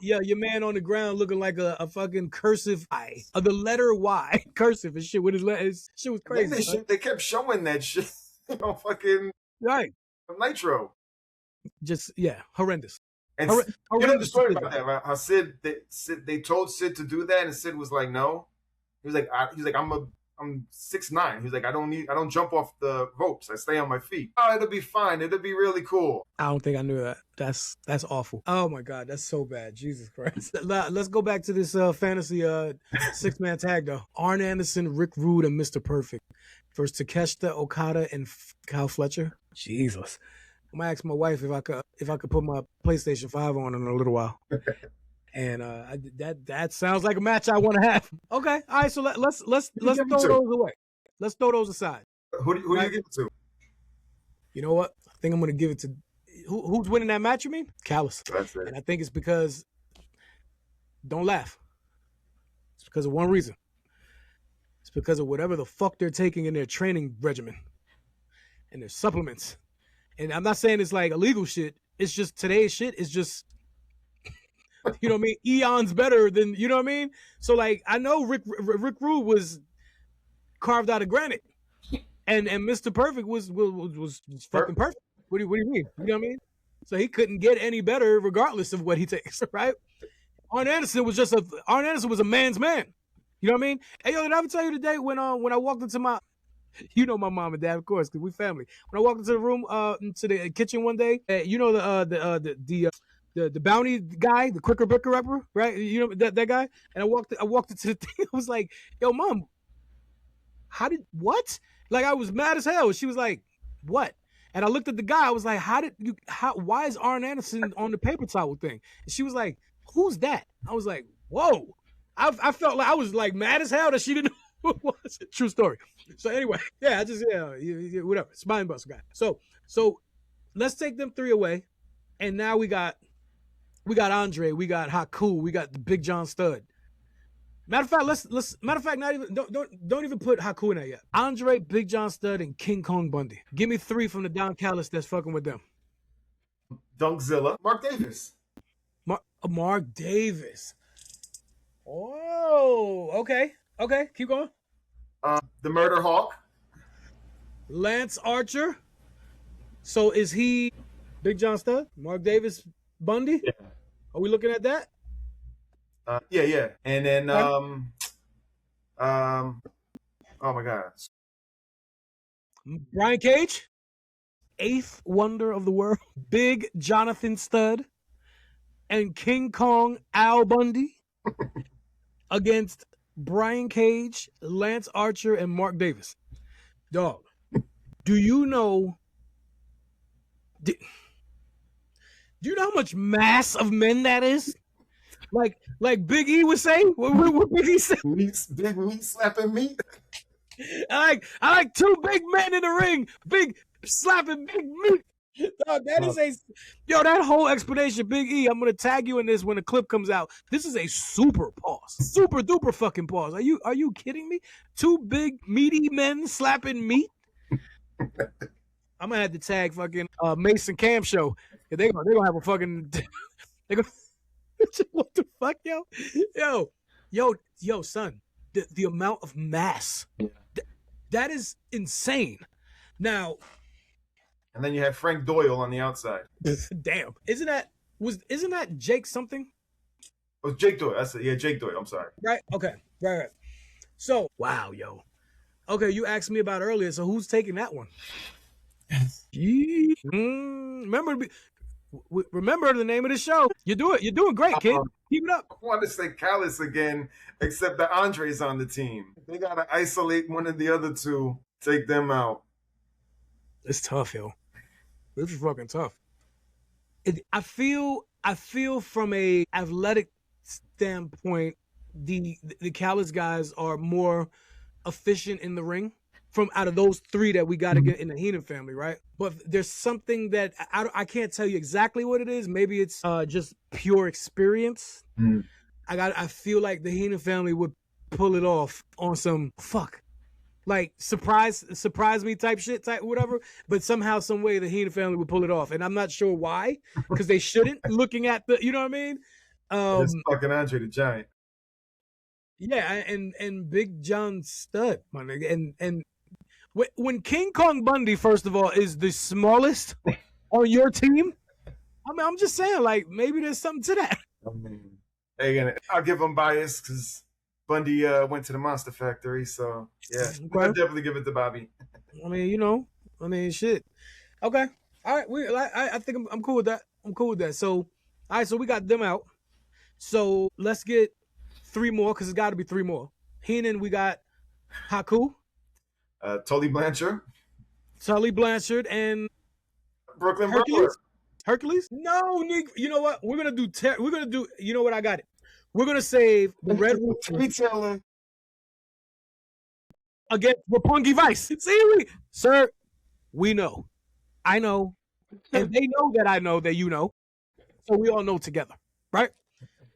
Your man on the ground looking like a fucking cursive I. The letter Y. Cursive and shit with his shit was crazy. They kept showing that shit. Fucking right. Nitro. Just, horrendous. And you know the story about that, right? How they told Sid to do that, and Sid was like, no. He was like, I'm 6'9". He was like, I don't jump off the ropes. I stay on my feet. Oh, it'll be fine. It'll be really cool. I don't think I knew that. That's awful. Oh my God, that's so bad. Jesus Christ. Let's go back to this fantasy 6-man tag though. Arn Anderson, Rick Rude, and Mr. Perfect versus Takeshita, Okada, and Kyle Fletcher. Jesus. I'm gonna ask my wife if I could put my PlayStation 5 on in a little while. And that sounds like a match I want to have. Okay, all right. So let's throw those away. Let's throw those aside. Who do you give it to? You know what? I think I'm gonna give it to who's winning that match. You mean Callis? That's it. And I think it's because don't laugh. It's because of one reason. It's because of whatever the fuck they're taking in their training regimen and their supplements. And I'm not saying it's like illegal shit. It's just today's shit is just. You know what I mean? Eons better than, you know what I mean? So like, I know Rick Rude was carved out of granite, and Mr. Perfect was fucking perfect. What do you mean? You know what I mean? So he couldn't get any better regardless of what he takes, right? Arn Anderson was a man's man. You know what I mean? Hey yo, did I ever tell you today when I walked into my, you know, my mom and dad, of course, because we family. When I walked into the room, into the kitchen one day, you know the bounty guy, the quicker bicker rapper, right? You know that guy. And I walked into the thing. I was like, "Yo, mom, what?" Like I was mad as hell. She was like, "What?" And I looked at the guy. I was like, why is Arn Anderson on the paper towel thing?" And she was like, "Who's that?" I was like, "Whoa!" I felt like I was like mad as hell that she didn't know who it was. True story. So anyway, whatever. Spine buster guy. So let's take them three away, and now we got André, we got Haku, we got the Big John Stud. Matter of fact, not even don't even put Haku in there yet. André, Big John Stud, and King Kong Bundy. Give me three from the Don Callis that's fucking with them. Dunkzilla, Mark Davis. Mark Davis. Oh, okay, keep going. The Murder Hawk. Lance Archer. So is he Big John Stud? Mark Davis, Bundy? Yeah. Are we looking at that? Yeah. And then oh my God. Brian Cage, eighth wonder of the world, Big Jonathan Stud, and King Kong Al Bundy against Brian Cage, Lance Archer, and Mark Davis. Dog, do you know Do you know how much mass of men that is? Like Big E would say. What Big E say? Big meat slapping meat. I like two big men in the ring, big slapping big meat. Dog, that is that whole explanation, Big E. I'm gonna tag you in this when the clip comes out. This is a super pause, super duper fucking pause. Are you kidding me? Two big meaty men slapping meat. I'm gonna have to tag fucking Mason Cam show. They're gonna have a fucking. What the fuck, yo, son. The amount of mass, that is insane. Now, and then you have Frank Doyle on the outside. Damn, isn't that Jake something? It was Jake Doyle. That's it. Yeah, Jake Doyle. I'm sorry. Right. Okay. Right. So, wow, yo. Okay, you asked me about earlier. So who's taking that one? Remember the name of the show. You're doing great, kid. Keep it up. I want to say Callis again, except that Andre's on the team. They gotta isolate one of the other two, take them out. It's tough, yo. This is fucking tough. I feel from a athletic standpoint, the Callis guys are more efficient in the ring. From out of those three that we got to get in the Heenan family, right? But there's something that I can't tell you exactly what it is. Maybe it's just pure experience. I feel like the Heenan family would pull it off on some like surprise me type shit, whatever. But somehow, some way, the Heenan family would pull it off, and I'm not sure why, because they shouldn't. Looking at the, you know what I mean? It's fucking Andre the Giant. Yeah, and Big John Stud, my nigga, and. When King Kong Bundy, first of all, is the smallest on your team, I mean, I'm just saying, like, maybe there's something to that. I mean, again, I'll give him bias because Bundy went to the Monster Factory, so yeah, okay. I'll definitely give it to Bobby. I mean, shit. Okay, all right. I think I'm cool with that. I'm cool with that. So, all right, so we got them out. So let's get three more because it's got to be three more. Heenan, we got Haku. Tully Blanchard, and Brooklyn Hercules. Hercules? No, Nick. You know what? We're gonna do. You know what? I got it. We're gonna save the Red Retailer against Roppongi Vice. See, sir, we know. I know, and they know that I know that you know. So we all know together, right?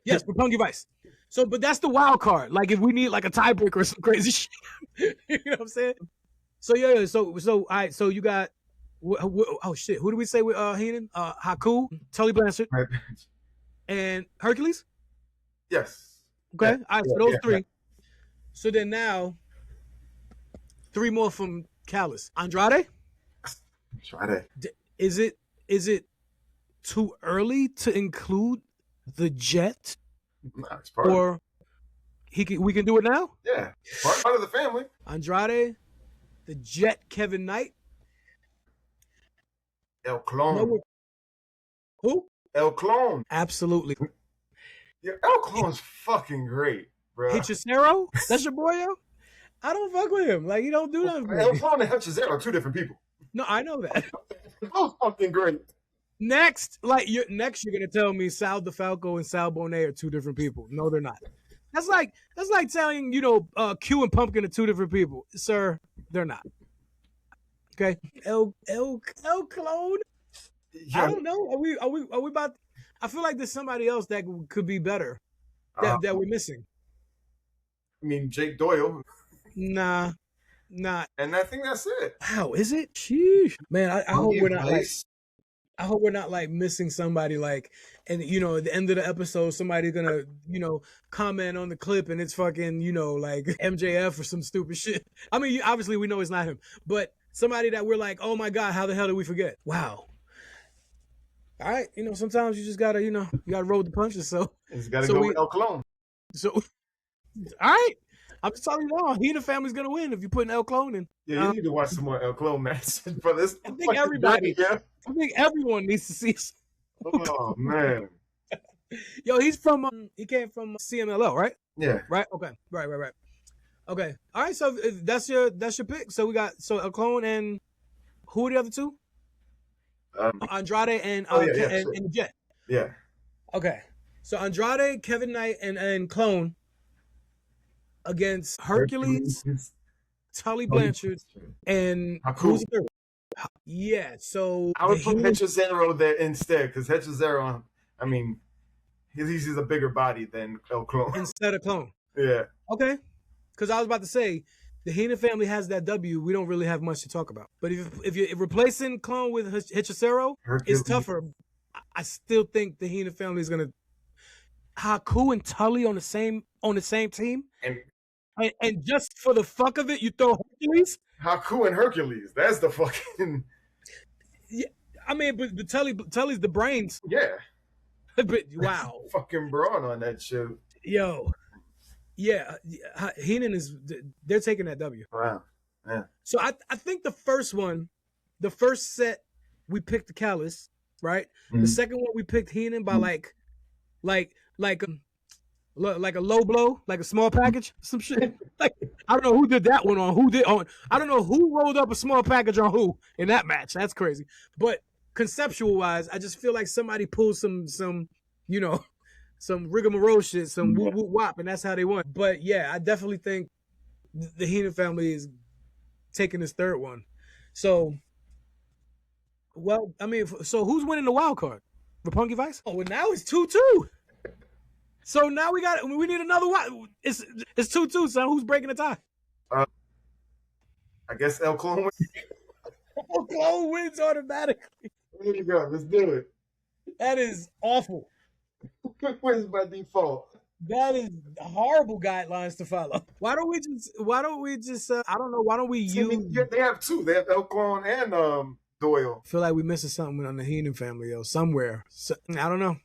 Yes, Roppongi Vice. So, but that's the wild card. Like, if we need like a tiebreaker or some crazy shit, you know what I'm saying? So yeah. So all right. So you got oh shit. Who do we say with Heenan? Haku, Tully Blanchard, and Hercules. Yes. Okay. Yeah. All right. So those three. Yeah. So then now, three more from Callis. Andrade. Is it too early to include the Jet? Nah, it's or we can do it now? Yeah, part of the family. Andrade, the Jet, Kevin Knight, El Clone. Who? El Clone. Absolutely. Yeah, El Clone's fucking great, bro. Hechicero? That's your boy, yo? I don't fuck with him. Like, he don't do nothing. El Clone and Hechicero are two different people. No, I know that. Those fucking great. Next, you're gonna tell me Sal DeFalco and Sal Bonet are two different people. No, they're not. That's like telling Q and Pumpkin are two different people, sir. They're not. Okay, El Clone. Yeah. I don't know. Are we about? I feel like there's somebody else that could be better that we're missing. I mean, Jake Doyle. Nah. And I think that's it. Wow, is it? Sheesh, man. I hope we're not like. I hope we're not like missing somebody like, and at the end of the episode, somebody's gonna, comment on the clip and it's fucking, like MJF or some stupid shit. I mean, obviously we know it's not him, but somebody that we're like, oh my God, how the hell did we forget? Wow. All right. Sometimes you just gotta, you gotta roll the punches. So it's gotta go with El Clone. So, all right. I'm just telling you now, Heenan family's gonna win if you put an El Clone in. Yeah, you need to watch some more El Clone matches for this. I think everyone needs to see. Oh man. Yo, he came from CMLL, right? Yeah. Right. Okay. Right. Okay. All right. So that's your pick. So we got El Clone and who are the other two? Andrade and and Jet. Yeah. Okay, so Andrade, Kevin Knight, and Clone against Hercules, Tully Blanchard, and Haku. who's the third? Yeah, so I would put Hechizero there instead, because Hechizero, I mean, he's a bigger body than El Clone. Instead of Clone. Yeah. Okay, because I was about to say, the Heenan family has that W. We don't really have much to talk about. But if you're replacing Clone with Hechicero, it's tougher. I still think the Heenan family is gonna Haku and Tully on the same team, and just for the fuck of it, you throw Hercules. Haku and Hercules. That's the fucking. Yeah, I mean, but Tully's the brains. Yeah. But wow, Fucking brawn on that shit. Yo, yeah, Heenan they're taking that W. Wow. Yeah. So I think the first set we picked the Callis, right? Mm-hmm. The second one we picked Heenan by like a low blow, like a small package, some shit. Like I don't know who did that one on. I don't know who rolled up a small package on who in that match. That's crazy. But conceptual wise, I just feel like somebody pulled some rigmarole shit, some whoop whoop wop, and that's how they won. But yeah, I definitely think the Heenan family is taking this third one. So, well, I mean, so who's winning the wild card? Roppongi Vice? Oh, well, now it's 2-2. So now we need another one. It's 2-2, son. Who's breaking the tie? I guess El Clone wins. El Clone wins automatically. There you go. Let's do it. That is awful. Wins by default. That is horrible guidelines to follow. Why don't we just I don't know, why don't we use... They have two. They have El Clone and Doyle. I feel like we're missing something on the Heenan family, yo. Somewhere. I don't know.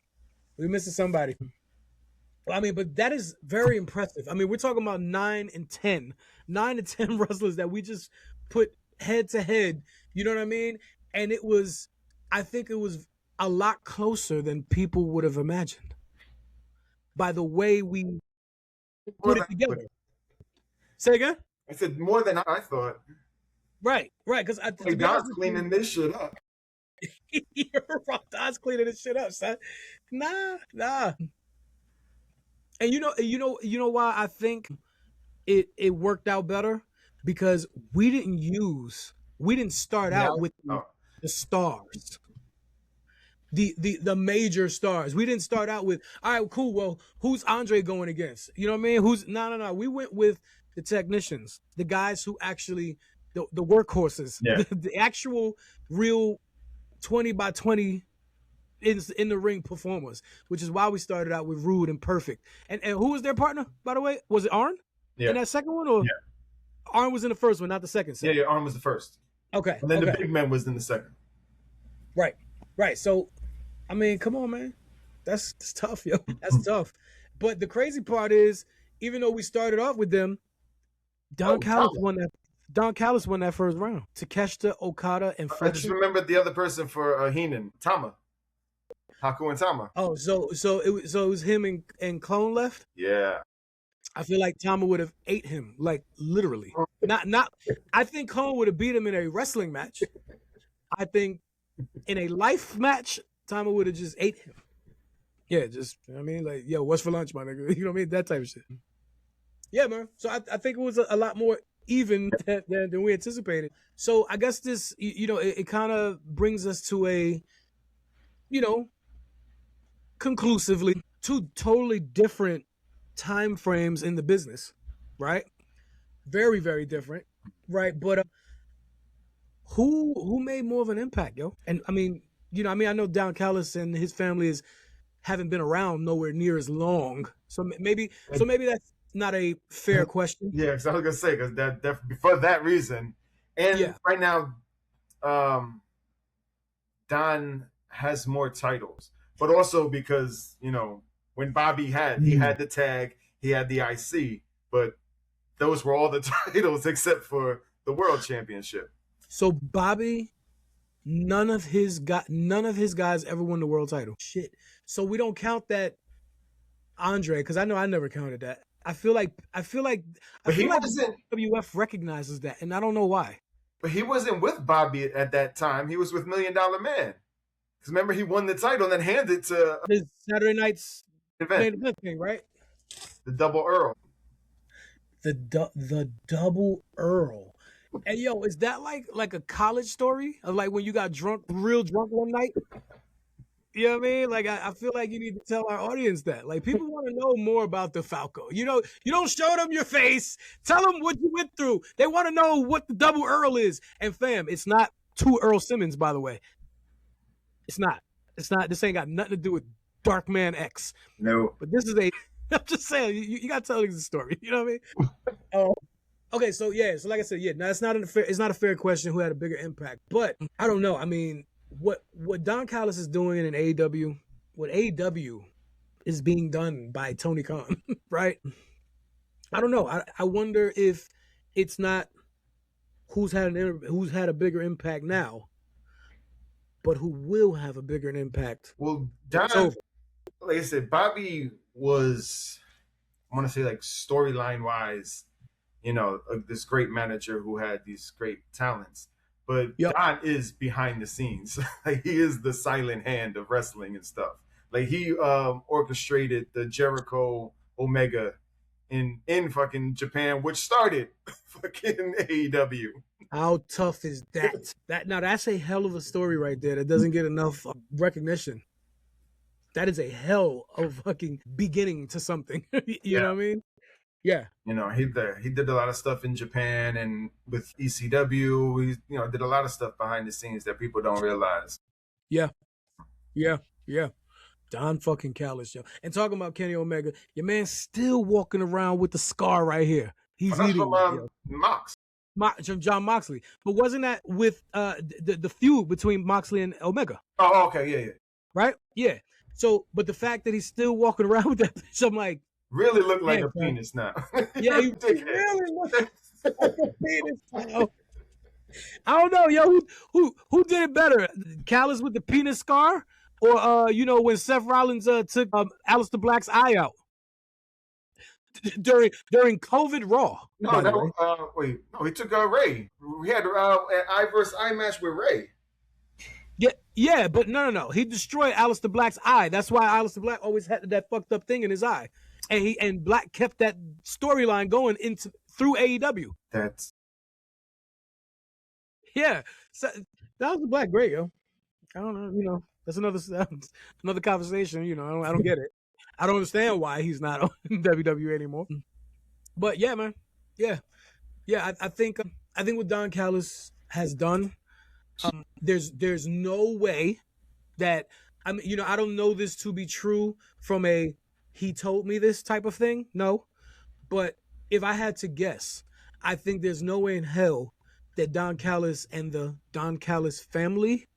We're missing somebody. I mean, but that is very impressive. I mean, we're talking about 9 and 10 wrestlers that we just put head to head. You know what I mean? And I think it was a lot closer than people would have imagined by the way we put it together. Say again? I said more than I thought. Right. Because Don's cleaning this shit up. You're right. Don's cleaning this shit up, son. Nah. And you know why I think it worked out better? Because we didn't start out with the stars. The major stars. We didn't start out with, all right, cool, well, who's André going against? You know what I mean? No. We went with the technicians, the guys who actually, the workhorses, the actual real 20 by 20 in the ring performers, which is why we started out with Rude and Perfect. And who was their partner, by the way? Was it Arn? Yeah. In that second one? Or Arn was in the first one, not the second set? Yeah, Arn was the first. Okay. And then the big man was in the second. Right. So, I mean, come on, man. That's tough, yo. That's tough. But the crazy part is, even though we started off with them, Don Callis won that first round. Takeshita, Okada, and Fletcher. I just remembered the other person for Heenan, Tama. Haku and Tama. Oh, so it was him and Clone left? Yeah. I feel like Tama would have ate him, like literally. Not. I think Clone would have beat him in a wrestling match. I think in a life match, Tama would have just ate him. Yeah, just, I mean, like, yo, what's for lunch, my nigga? You know what I mean? That type of shit. Yeah, man. So I think it was a lot more even than we anticipated. So I guess this, it kind of brings us to a, conclusively, two totally different time frames in the business, right? Very, very different, right? But who made more of an impact, yo? And I mean, I know Don Callis and his family haven't been around nowhere near as long, so maybe that's not a fair question. Yeah, because I was gonna say, because that for that reason, and right now, Don has more titles. But also because, when Bobby he had the tag, he had the IC, but those were all the titles except for the World Championship. So Bobby, none of his guys ever won the world title. Shit. So we don't count that André, because I know I never counted that. I feel like WF recognizes that, and I don't know why. But he wasn't with Bobby at that time. He was with $1 Million Man. Because remember, he won the title and then handed it to This Saturday night's event, main event thing, right? the Double Earl. The double Earl. And yo, is that like a college story of like when you got real drunk one night? You know what I mean? Like I feel like you need to tell our audience that. Like people want to know more about the Falco. You know, you don't show them your face. Tell them what you went through. They want to know what the double Earl is. And fam, it's not two Earl Simmons, by the way. It's not. This ain't got nothing to do with Dark Man X. No. But this is I'm just saying, you got to tell the story. You know what I mean? Okay, so yeah, so like I said, yeah, now it's not a fair question who had a bigger impact, but I don't know. I mean, what Don Callis is doing in AEW, what AEW is being done by Tony Khan, right? I don't know. I wonder if it's not who's had a bigger impact now, but who will have a bigger impact. Well, Don, like I said, Bobby was, I want to say, like storyline wise, you know, this great manager who had these great talents. But Don is behind the scenes. Like he is the silent hand of wrestling and stuff. Like he orchestrated the Jericho Omega in fucking Japan, which started fucking AEW. How tough is that? That's a hell of a story right there that doesn't get enough recognition. That is a hell of fucking beginning to something. You know what I mean? Yeah. You know, he did a lot of stuff in Japan and with ECW. He, did a lot of stuff behind the scenes that people don't realize. Yeah. Don fucking Callis, yo. And talking about Kenny Omega, your man's still walking around with the scar right here. He's eating Mox. John Moxley. But wasn't that with the feud between Moxley and Omega? Oh, okay, yeah. Right? Yeah. So, but the fact that he's still walking around with that bitch, I'm like, really look like a penis now. Yeah, he really looks like a penis now. I don't know, yo. Who did it better? Callis with the penis scar? Or, when Seth Rollins took Aleister Black's eye out during COVID Raw. No, he took Ray. We had an eye versus eye match with Ray. Yeah, but no. He destroyed Aleister Black's eye. That's why Aleister Black always had that fucked up thing in his eye. And Black kept that storyline going through AEW. Yeah. So that was Black great, yo. I don't know, that's another conversation. I don't get it. I don't understand why he's not on WWE anymore. But yeah, man. Yeah. I think what Don Callis has done, there's no way that I don't know this to be true from a he told me this type of thing. No. But if I had to guess, I think there's no way in hell that Don Callis and the Don Callis family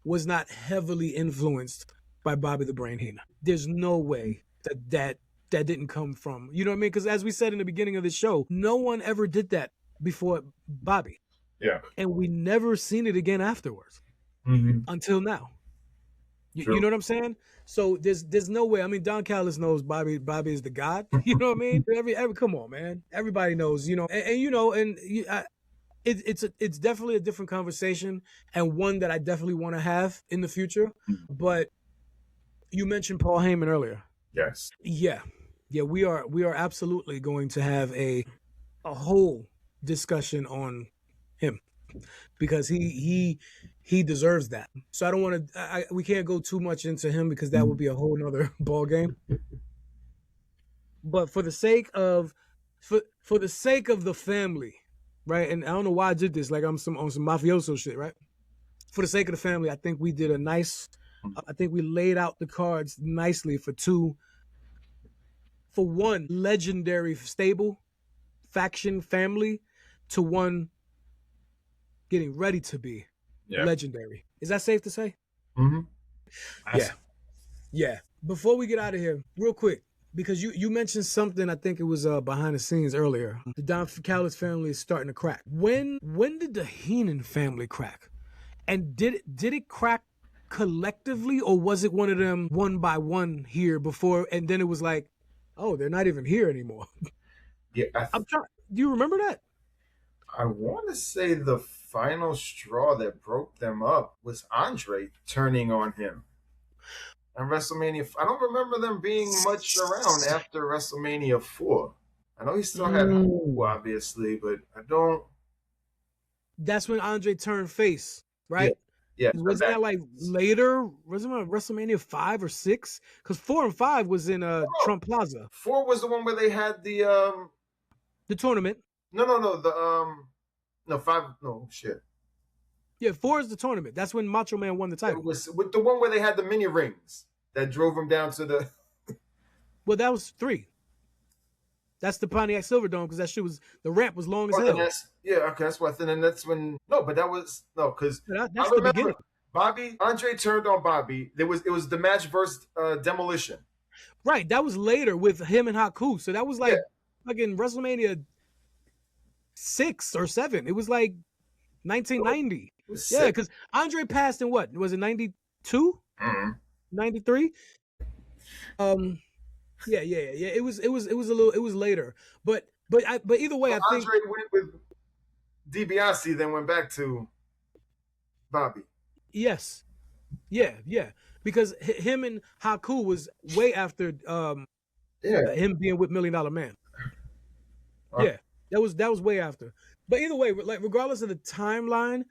was not heavily influenced by Bobby the Brain Heenan. There's no way that didn't come from, you know what I mean? Because as we said in the beginning of the show, no one ever did that before Bobby. Yeah. And we never seen it again afterwards until now. You know what I'm saying? So there's no way. I mean, Don Callis knows Bobby is the god. You know what I mean? Every come on, man. Everybody knows. It's definitely a different conversation and one that I definitely want to have in the future. But you mentioned Paul Heyman earlier. Yes. Yeah. We are absolutely going to have a whole discussion on him because he deserves that. So I don't want to. We can't go too much into him because that would be a whole nother ball game. But for the sake of the family. Right, and I don't know why I did this. Like I'm on some mafioso shit, right? For the sake of the family, I think we did I think we laid out the cards nicely for one legendary stable, faction, family, to one getting ready to be legendary. Is that safe to say? Mm-hmm. Yeah. Before we get out of here, real quick. Because you mentioned something, I think it was behind the scenes earlier. The Don Callis family is starting to crack. When did the Heenan family crack? And did it crack collectively, or was it one of them one by one here before, and then it was like, oh, they're not even here anymore? Yeah, I'm trying. Do you remember that? I want to say the final straw that broke them up was André turning on him. And WrestleMania, I don't remember them being much around after WrestleMania 4. I know he still had Haku, obviously, but I don't. That's when André turned face, right? Yeah. Wasn't that like later? Wasn't it WrestleMania 5 or 6? Because 4 and 5 was in Trump Plaza. 4 was the one where they had the tournament. No, 5. No, shit. Yeah, 4 is the tournament. That's when Macho Man won the title. It was with the one where they had the mini rings that drove him down to the. Well, that was 3. That's the Pontiac Silverdome because that shit was the ramp was long as hell. Okay, that's what. And then that's when because that's the beginning. André turned on Bobby. It was the match versus Demolition. Right, that was later with him and Haku. So that was like fucking WrestleMania 6 or 7. It was like 1990. Yeah, because André passed in what? Was it 92? 93? Yeah. It was later. But either way, I think André went with DiBiase, then went back to Bobby. Yes. Yeah. Because him and Haku was way after him being with $1 Million Man. Yeah. That was way after. But either way, like regardless of the timeline,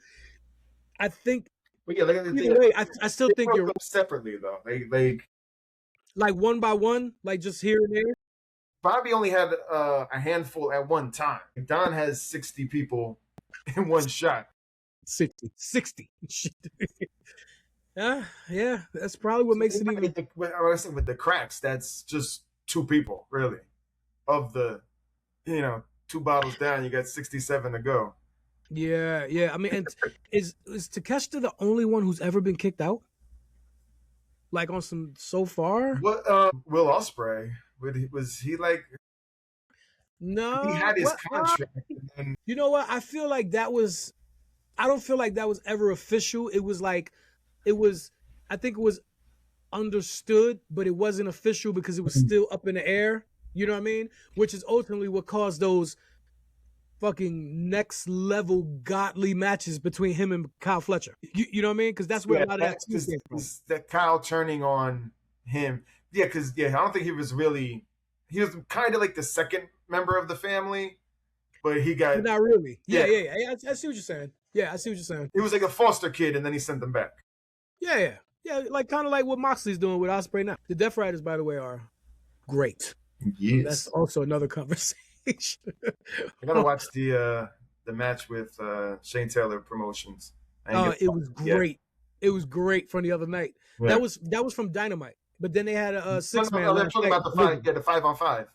I think I still think you're separately though. They like one by one, like just here and there. Bobby only had a handful at one time. Don has 60 people in one shot. 60. Yeah, that's probably what makes it even. With the cracks, that's just 2 people, really. Of the, 2 bottles down, you got 67 to go. Yeah. I mean, and is Takeshita the only one who's ever been kicked out? Like on some so far? What? Will Ospreay? Was he like? No, he had his contract. You know what? I feel like that was. I don't feel like that was ever official. It was like, I think it was understood, but it wasn't official because it was still up in the air. You know what I mean? Which is ultimately what caused those fucking next level godly matches between him and Kyle Fletcher. You know what I mean? Because that's where a lot of that came from. That Kyle turning on him. Yeah, because I don't think he was kind of like the second member of the family, but he got not really. Yeah. I see what you're saying. Yeah, I see what you're saying. He was like a foster kid, and then he sent them back. Yeah, like kind of like what Moxley's doing with Ospreay now. The Death Riders, by the way, are great. Yes, that's also another conversation. I gotta watch the match with Shane Taylor Promotions. It was great. It was great from the other night. Yeah. That was from Dynamite, but then they had a 6-man. They're talking about the 5-on-5.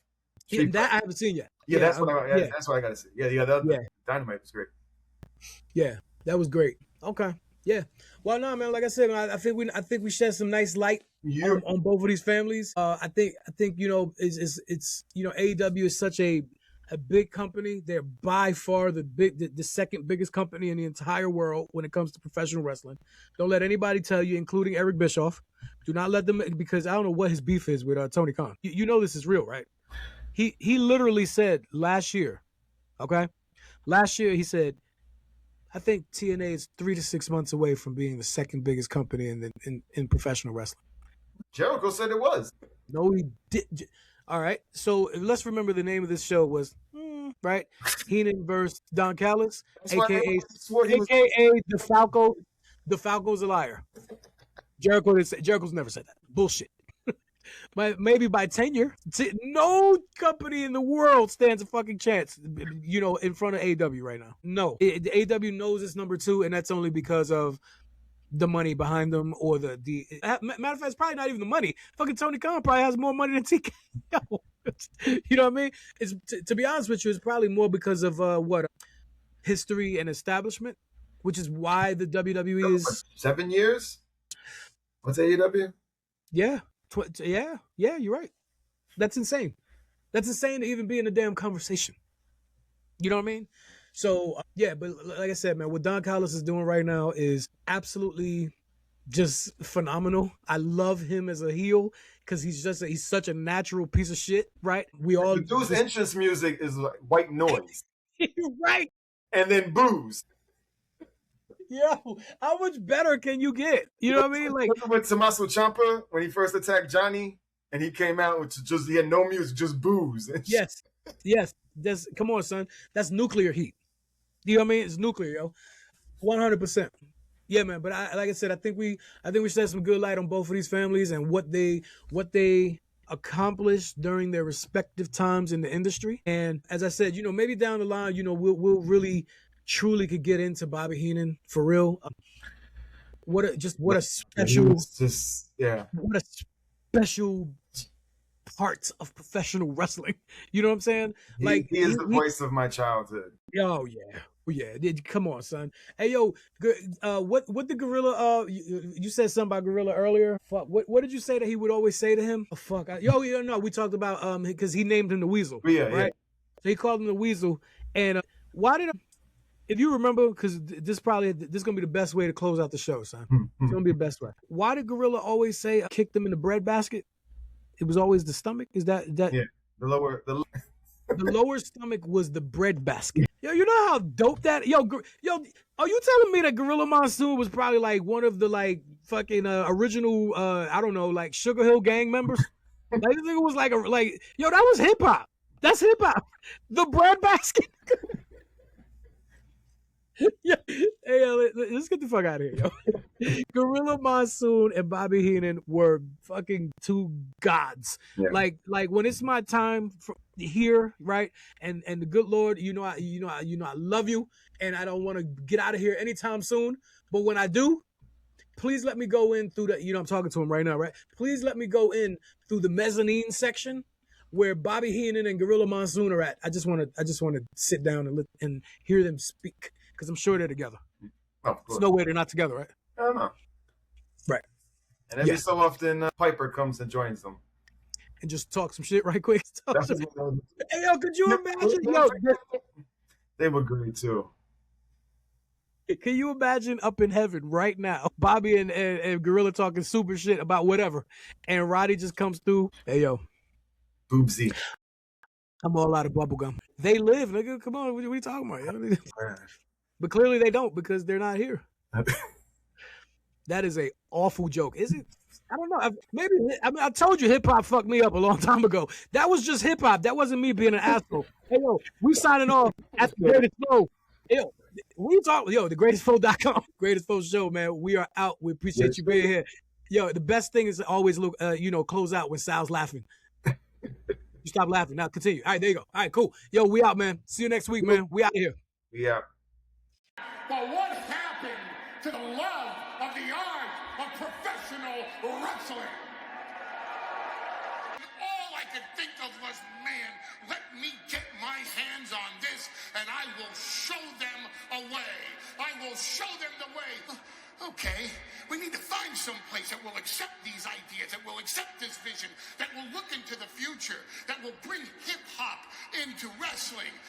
Yeah, that I haven't seen yet. Yeah, that's what I gotta see. Yeah. Dynamite was great. Yeah, that was great. Okay. Yeah. Well, no, man. Like I said, man, I think we shed some nice light on both of these families. I think it's AEW is such a big company. They're by far the second biggest company in the entire world when it comes to professional wrestling. Don't let anybody tell you, including Eric Bischoff. Do not let them, because I don't know what his beef is with Tony Khan. You know this is real, right? He literally said last year, okay? Last year he said, I think TNA is 3 to 6 months away from being the second biggest company in professional wrestling. Jericho said it was. No, he did. All right. So let's remember the name of this show was, right? Heenan versus Don Callis, a.k.a. the Falco. The Falco's a liar. Jericho's never said that. Bullshit. Maybe by tenure. No company in the world stands a fucking chance, in front of AEW right now. No. AEW knows it's number 2, and that's only because of the money behind them, or the matter of fact, it's probably not even the money. Fucking Tony Khan probably has more money than TKO. You know what I mean? It's to be honest with you, it's probably more because of history and establishment, which is why the WWE is 7 years. What's AEW? Yeah. Yeah, you're right. That's insane. That's insane to even be in a damn conversation. You know what I mean? So, but like I said, man, what Don Callis is doing right now is absolutely just phenomenal. I love him as a heel because he's such a natural piece of shit, right? The dude's entrance music is like white noise. You're right. And then booze. Yo, how much better can you get? You know what I mean? Like with Tommaso Ciampa when he first attacked Johnny, and he came out with he had no music, just booze. yes. Come on, son. That's nuclear heat. You know what I mean? It's nuclear, yo. 100%. Yeah, man. But like I said, I think we shed some good light on both of these families and what they accomplished during their respective times in the industry. And as I said, maybe down the line, we'll really truly could get into Bobby Heenan for real. What a special part of professional wrestling. You know what I'm saying? He is the voice of my childhood. Oh yeah. Come on, son. Hey, yo, what the Gorilla? You said something about Gorilla earlier. Fuck. What did you say that he would always say to him? Oh, fuck. No. We talked about because he named him the Weasel. Yeah, right. Yeah. So he called him the Weasel, and why did? If you remember, because this is gonna be the best way to close out the show, son. It's gonna be the best way. Why did Gorilla always say kick them in the breadbasket? It was always the stomach. Is that? Yeah, the lower stomach was the breadbasket. Yo, you know how dope that? Yo, are you telling me that Gorilla Monsoon was probably like one of the like fucking original I don't know, like Sugar Hill Gang members? Like this nigga was like yo, that was hip hop. That's hip hop. The breadbasket. Yeah. Hey, let's get the fuck out of here, yo. Gorilla Monsoon and Bobby Heenan were fucking two gods. Yeah. Like when it's my time here, right? And the good Lord, I love you, and I don't want to get out of here anytime soon. But when I do, please let me go in through the. I'm talking to him right now, right? Please let me go in through the mezzanine section where Bobby Heenan and Gorilla Monsoon are at. I just want to sit down and hear them speak. Because I'm sure they're together. Oh, there's no way they're not together, right? I don't know. Right. And every so often, Piper comes and joins them. And just talk some shit right quick. Hey, yo, could you imagine? They were great, too. Can you imagine up in heaven right now, Bobby and Gorilla talking super shit about whatever, and Roddy just comes through, hey, yo. Boobsy. I'm all out of bubblegum. They live, nigga. Come on, what are you talking about? But clearly they don't because they're not here. That is a awful joke. Is it? I don't know. I told you hip hop fucked me up a long time ago. That was just hip hop. That wasn't me being an asshole. Hey, yo, we signing off at the Greatest F.O.E. Yo, the greatestf.com. Greatest F.O.E. show, man. We are out. We appreciate you being here. Yo, the best thing is to always look, close out when Sal's laughing. You stop laughing. Now continue. All right, there you go. All right, cool. Yo, we out, man. See you next week, man. We out here. We out. But what happened to the love of the art of professional wrestling? All I could think of was, man, let me get my hands on this and I will show them a way. I will show them the way. Okay, we need to find some place that will accept these ideas, that will accept this vision, that will look into the future, that will bring hip-hop into wrestling.